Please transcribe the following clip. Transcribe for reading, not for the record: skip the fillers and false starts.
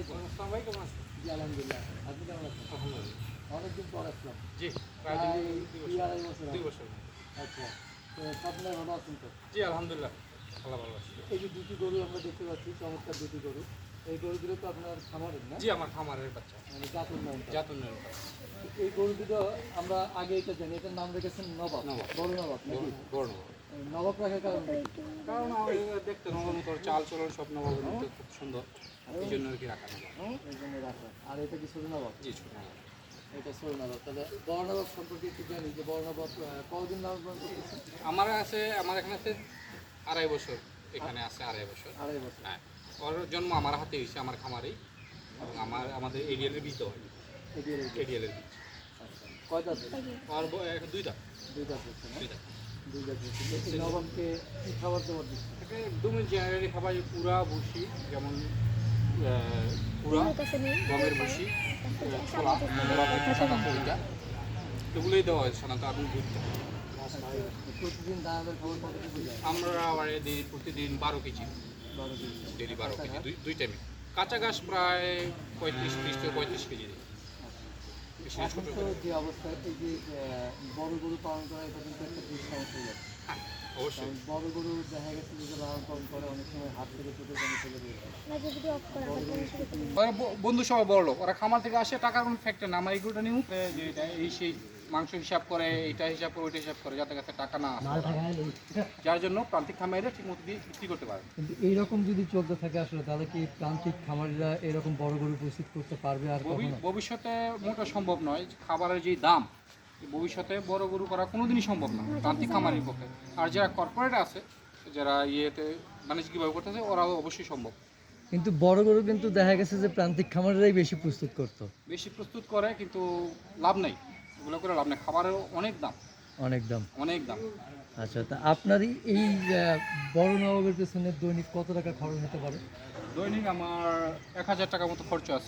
আলাইকুম। আসসালামু আলাইকুম, কেমন আছেন? জি আলহামদুলিল্লাহ। আপনি কেমন আছেন? আলহামদুলিল্লাহ। অনেকদিন পর আসলাম। জি, প্রায় প্রায় 2 2-2.5 বছর 2 হবে। বছর। আচ্ছা। তো আপনারা ভালো আছেন তো? জি, আলহামদুলিল্লাহ। আল্লাহ ভালো আছে। এই যে দুটি গরু আমরা দেখতে পাচ্ছি, চমৎকার দুটি গরু। এই গরুগুলো তো আপনার খামারের না? জি, আমার খামারের বাচ্চা। মানে জাত উন্নয়ন করা। জাত উন্নয়ন করা। এই গরু দুটো আমরা আগে এটা জানি, এটার নাম রেখেছেন নবাব। নবাব। বড় নবাব নাকি? বড়। নবাব রাখার কারণটা কি? কারণ দেখতে নবাবের মতো চাল চলন সব নবাবের মতো খুব সুন্দর। এই জন্য আর কি রাখা নবাব। এই জন্য রাখা। আর এটা কি ছোট নবাব? জি, ছোট নবাব। এটা ছোট নবাব। তাহলে বড় নবাব সম্পর্কে একটু জানি যে বড় নবাব কতদিন লালন পালন করতেছেন? আমার এখানে আছে 2.5 বছর। এখানে আছে 2.5 বছর। 2.5 বছর। হ্যাঁ। ওর জন্ম আমার হাতে হয়েছে, আমার খামারেই। এবং আমাদের এরিয়ালের বীজ হয়। এগিয়ে রয়েছে। এরিয়ালের বীজ। আচ্ছা। কয় দাঁত? আর 2 দাঁত। 2 দাঁত হচ্ছে না? 2 দাঁত। 2 দাঁত হচ্ছে। এই নবাবকে কি খাবার দাবার দিচ্ছে? এটা একদমই জেনারেলি খাবার পুরা ভুসি, যেমন পুরা গমের ভুসি, ছোলা সাদা তরিটা, এগুলোই দেওয়া হয় সাধারণত। আপনি দুধটা প্রতিদিন দানাদার খাবার কত কেজি যায়? আমরা আবার দিই প্রতিদিন 12 কেজি, 12 কেজি। ডেলি 12 কেজি, দুই টাইমে। কাঁচা ঘাস প্রায় 30 থেকে 35 কেজি দিই। বেশি না, এখন ছোটো তো যে অবস্থায় এই যে বড় গরু পালন করা, এটা কিন্তু একটা দুঃসমস্যা হয়ে যাচ্ছে। হ্যাঁ, অবশ্যই। কারণ বড় গরু দেখা গেছে যে লালন পালন করে অনেক সময় হাত থেকে চোখের পানি চলে যায়। বড় গরু ওরা বন্ধু সবাই বড় লোক, ওরা খামার থেকে আসে, টাকার কোনো ফ্যাক্টর না। আমার এইগুলোটা নিউ যে এটা এই সেই মাংস হিসাব করে, এইটা হিসাব করে, ওইটা হিসাব করে, যাতে কাছে টাকা না আসে, যার জন্য প্রান্তিক খামারিরা ঠিক মতো দিয়ে বিক্রি করতে পারে। কিন্তু এইরকম যদি চলতে থাকে আসলে, তাহলে কি প্রান্তিক খামারিরা এরকম বড় গরু প্রস্তুত করতে পারবে আর কখনো? ভবিষ্যতে মোটা সম্ভব নয়। খাবারের যে দাম, ভবিষ্যতে বড় গরু করা কোনোদিনই সম্ভব না প্রান্তিক খামারের পক্ষে। আর যারা কর্পোরেট আছে, যারা ইয়েতে বাণিজ্যিকভাবে করতেছে, ওরাও অবশ্যই সম্ভব। কিন্তু বড় গরু কিন্তু দেখা গেছে যে প্রান্তিক খামারিরাই বেশি প্রস্তুত করতো। বেশি প্রস্তুত করে কিন্তু লাভ নেই, এগুলো করে লাভ নেই। খাবারের অনেক দাম, অনেক দাম। অনেক দাম। আচ্ছা, তা আপনারই এই বড় নবাবের পেছনে দৈনিক কত টাকা খরচ হতে পারে? দৈনিক আমার 1000 টাকার মতো খরচ আছে।